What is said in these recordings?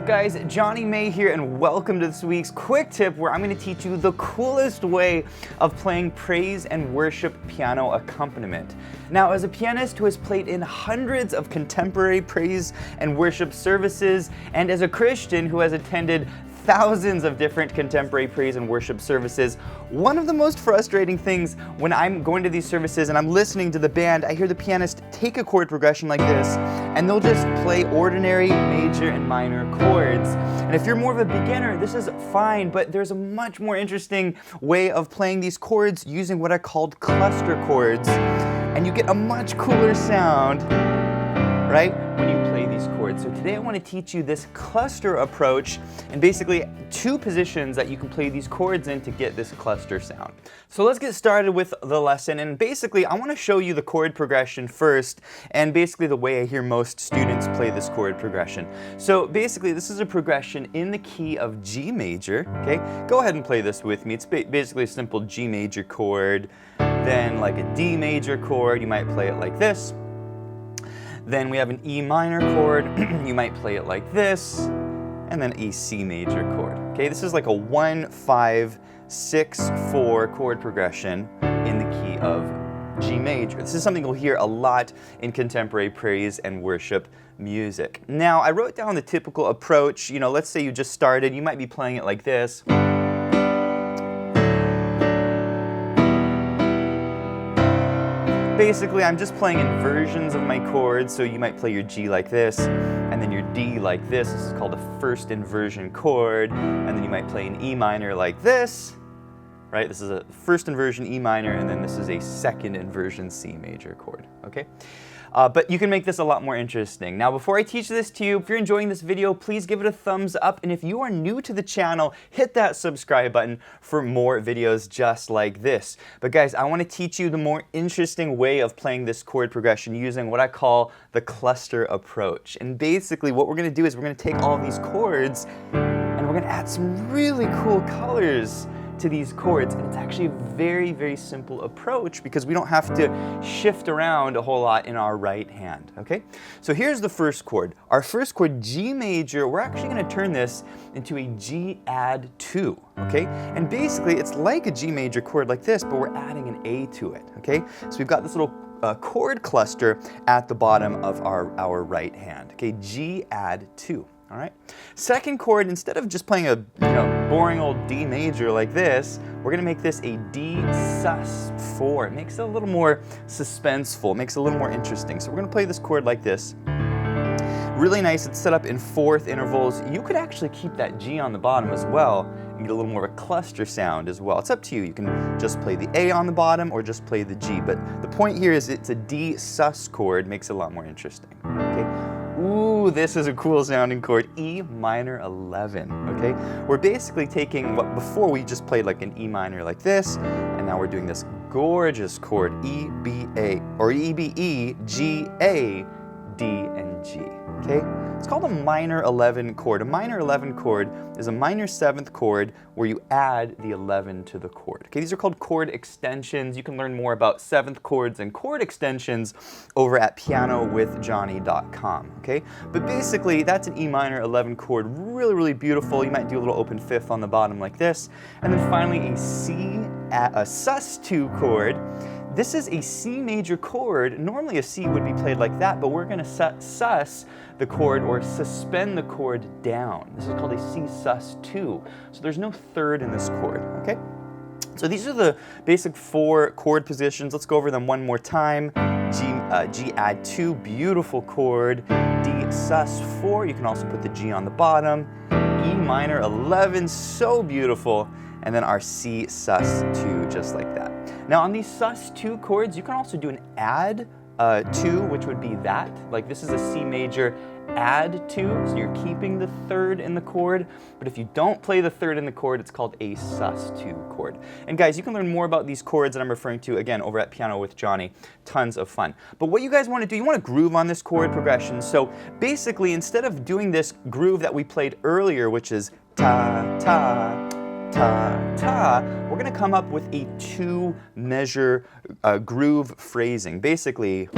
guys? Jonny May here, and welcome to this week's quick tip where I'm going to teach you the coolest way of playing praise and worship piano accompaniment. Now, as a pianist who has played in hundreds of contemporary praise and worship services, and as a Christian who has attended thousands of different contemporary praise and worship services, one of the most frustrating things when I'm going to these services and I'm listening to the band, I hear the pianist take a chord progression like this, and they'll just play ordinary major and minor chords. And if you're more of a beginner, this is fine, but there's a much more interesting way of playing these chords using what are called cluster chords, and you get a much cooler sound, right, when you play these chords. So today I want to teach you this cluster approach and basically two positions that you can play these chords in to get this cluster sound. So let's get started with the lesson, and basically I want to show you the chord progression first and basically the way I hear most students play this chord progression. So basically this is a progression in the key of G major, okay? Go ahead and play this with me. It's basically a simple G major chord, then like a D major chord, you might play it like this. Then we have an E minor chord, you might play it like this, and then a C major chord. Okay, this is like a 1, 5, 6, 4 chord progression in the key of G major. This is something you'll hear a lot in contemporary praise and worship music. Now, I wrote down the typical approach. You know, let's say you just started, you might be playing it like this. Basically, I'm just playing inversions of my chords, so you might play your G like this, and then your D like this. This is called a first inversion chord, and then you might play an E minor like this, right? This is a first inversion E minor, and then this is a second inversion C major chord, okay? But you can make this a lot more interesting. Now, before I teach this to you, if you're enjoying this video, please give it a thumbs up. And if you are new to the channel, hit that subscribe button for more videos just like this. But guys, I want to teach you the more interesting way of playing this chord progression using what I call the cluster approach. And basically what we're going to do is we're going to take all these chords and we're going to add some really cool colors to these chords, and it's actually a very, very simple approach because we don't have to shift around a whole lot in our right hand, okay? So here's the first chord. Our first chord, G major, we're actually going to turn this into a G add 2, okay? And basically it's like a G major chord like this, but we're adding an A to it, okay? So we've got this little chord cluster at the bottom of our right hand, okay? G add 2. All right. Second chord, instead of just playing a boring old D major like this, we're going to make this a D sus4. It makes it a little more suspenseful, makes it a little more interesting. So we're going to play this chord like this. Really nice. It's set up in fourth intervals. You could actually keep that G on the bottom as well and get a little more of a cluster sound as well. It's up to you. You can just play the A on the bottom or just play the G. But the point here is it's a D sus chord, makes it a lot more interesting. Okay. Ooh, this is a cool sounding chord, E minor 11, okay? We're basically taking what before we just played like an E minor like this, and now we're doing this gorgeous chord, E, B, A, or E, B, E, G, A, D, and G, okay? It's called a minor 11 chord. A minor 11 chord is a minor 7th chord where you add the 11 to the chord. Okay, these are called chord extensions. You can learn more about 7th chords and chord extensions over at pianowithjonny.com, okay? But basically, that's an E minor 11 chord, really, really beautiful. You might do a little open fifth on the bottom like this. And then finally a sus2 chord. This is a C major chord. Normally a C would be played like that, but we're going to sus the chord or suspend the chord down. This is called a C sus2. So there's no third in this chord, okay? So these are the basic 4 chord positions. Let's go over them one more time. G add 2, beautiful chord. D sus4, you can also put the G on the bottom. E minor 11, so beautiful. And then our C sus2, just like that. Now on these sus2 chords, you can also do an add 2, which would be that. Like this is a C major add 2, so you're keeping the third in the chord. But if you don't play the third in the chord, it's called a sus2 chord. And guys, you can learn more about these chords that I'm referring to, again, over at Piano with Jonny. Tons of fun. But what you guys want to do, you want to groove on this chord progression. So basically, instead of doing this groove that we played earlier, which is ta, ta, ta, ta, we're going to come up with a 2-measure groove phrasing. Basically,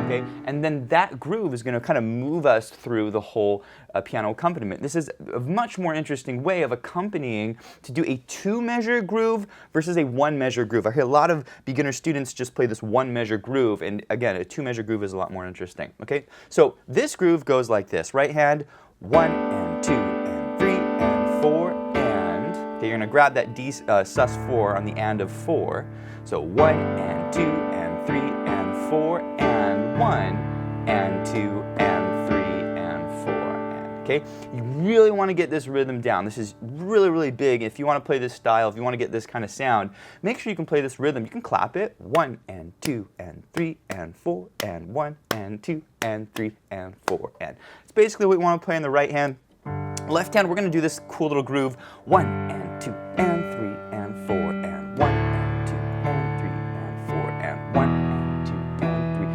okay, okay? And then that groove is going to kind of move us through the whole piano accompaniment. This is a much more interesting way of accompanying to do a 2-measure groove versus a 1-measure groove. I hear a lot of beginner students just play this 1-measure groove, and again, a 2-measure groove is a lot more interesting, okay? So this groove goes like this. Right hand, 1 and 2 and 3 and 4 and, okay, you're going to grab that D sus4 on the and of 4. So 1 and 2 and 3 and 4 and 1 and 2 and 3 and 4 and, okay? You really want to get this rhythm down. This is really, really big. If you want to play this style, if you want to get this kind of sound, make sure you can play this rhythm. You can clap it. 1 and 2 and 3 and 4 and 1 and 2 and 3 and 4 and. It's basically what we want to play in the right hand. Left hand, we're going to do this cool little groove. 1 and 2 and 3 and 4 and 1 and 2 and 3 and 4 and 1 and 2 and 3,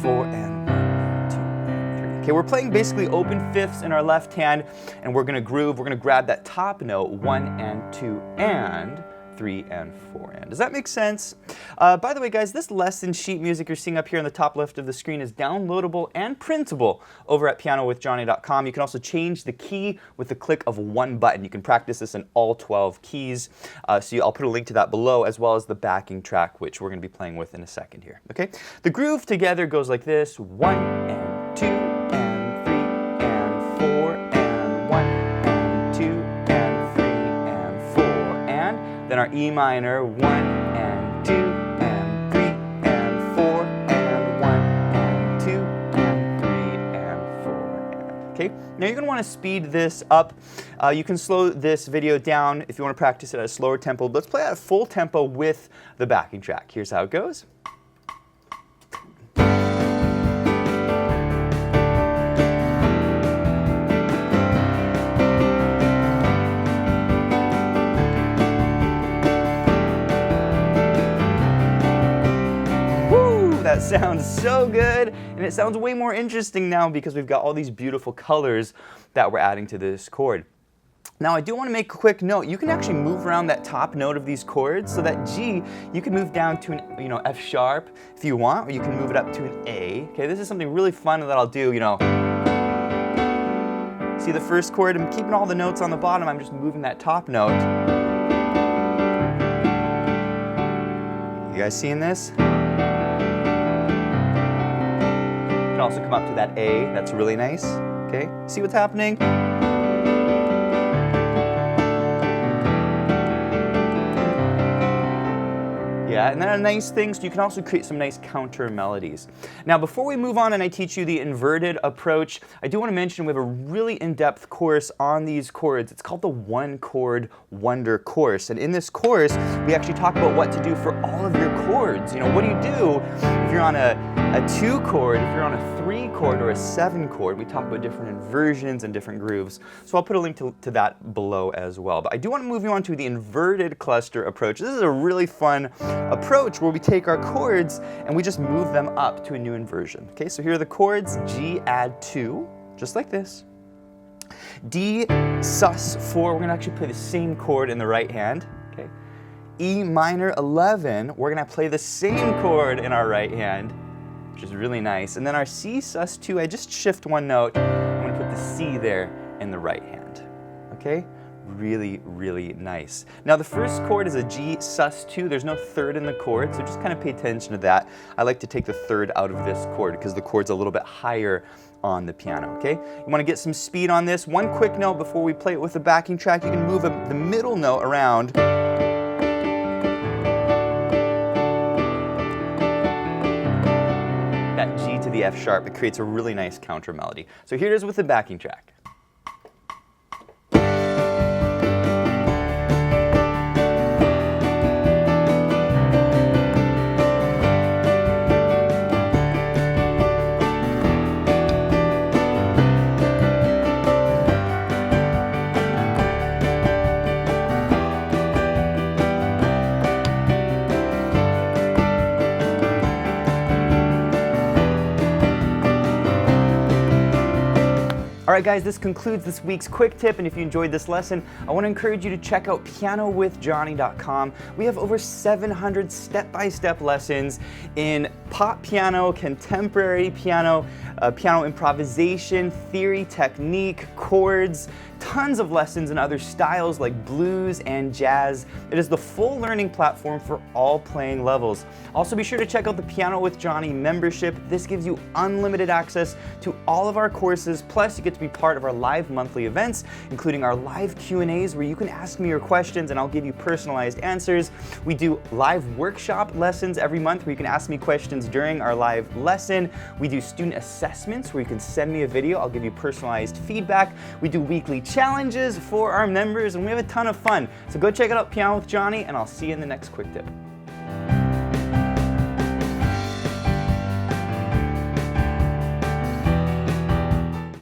4 and 1 and 2 and 3. Okay, we're playing basically open fifths in our left hand, and we're going to groove. We're going to grab that top note, 1 and 2 and 3 and 4 and. Does that make sense? By the way, guys, this lesson sheet music you're seeing up here in the top left of the screen is downloadable and printable over at pianowithjonny.com. You can also change the key with the click of one button. You can practice this in all 12 keys. I'll put a link to that below, as well as the backing track, which we're going to be playing with in a second here. Okay? The groove together goes like this: 1 and 2 and 3 and 4 and 1 and 2 and 3 and 4 and. Then our E minor, 1 and 2 and 3 and 4 and 1 and 2 and 3 and 4 and. Okay? Now you're going to want to speed this up. You can slow this video down if you want to practice it at a slower tempo. Let's play at a full tempo with the backing track. Here's how it goes. That sounds so good, and it sounds way more interesting now because we've got all these beautiful colors that we're adding to this chord. Now I do want to make a quick note. You can actually move around that top note of these chords. So that G, you can move down to an F sharp if you want, or you can move it up to an A. Okay, this is something really fun that I'll do. See the first chord? I'm keeping all the notes on the bottom. I'm just moving that top note. You guys seeing this? You can also come up to that A. That's really nice. Okay, see what's happening? Yeah, and then a nice thing, so you can also create some nice counter melodies. Now, before we move on and I teach you the inverted approach, I do want to mention we have a really in-depth course on these chords. It's called the One Chord Wonder course. And in this course, we actually talk about what to do for all of your chords. What do you do if you're on a 2 chord, if you're on a 3 chord or a 7 chord? We talk about different inversions and different grooves. So I'll put a link to that below as well. But I do want to move you on to the inverted cluster approach. This is a really fun approach where we take our chords and we just move them up to a new inversion. Okay, so here are the chords: G add 2, just like this. D sus4, we're going to actually play the same chord in the right hand. Okay. E minor 11, we're going to play the same chord in our right hand, which is really nice. And then our C sus2, I just shift one note. I'm going to put the C there in the right hand. Okay? Really, really nice. Now the first chord is a G sus2. There's no third in the chord, so just kind of pay attention to that. I like to take the third out of this chord because the chord's a little bit higher on the piano, okay? You want to get some speed on this. One quick note before we play it with the backing track: you can move the middle note around. That G to the F sharp, it creates a really nice counter melody. So here it is with the backing track. All right, guys, this concludes this week's quick tip, and if you enjoyed this lesson, I want to encourage you to check out pianowithjonny.com. We have over 700 step-by-step lessons in pop piano, contemporary piano, piano improvisation, theory, technique, chords, tons of lessons in other styles like blues and jazz. It is the full learning platform for all playing levels. Also, be sure to check out the Piano with Jonny membership. This gives you unlimited access to all of our courses, plus you get to be part of our live monthly events, including our live Q&As where you can ask me your questions and I'll give you personalized answers. We do live workshop lessons every month where you can ask me questions during our live lesson. We do student assessments where you can send me a video, I'll give you personalized feedback. We do weekly challenges for our members, and we have a ton of fun. So go check it out, Piano with Jonny, and I'll see you in the next quick tip.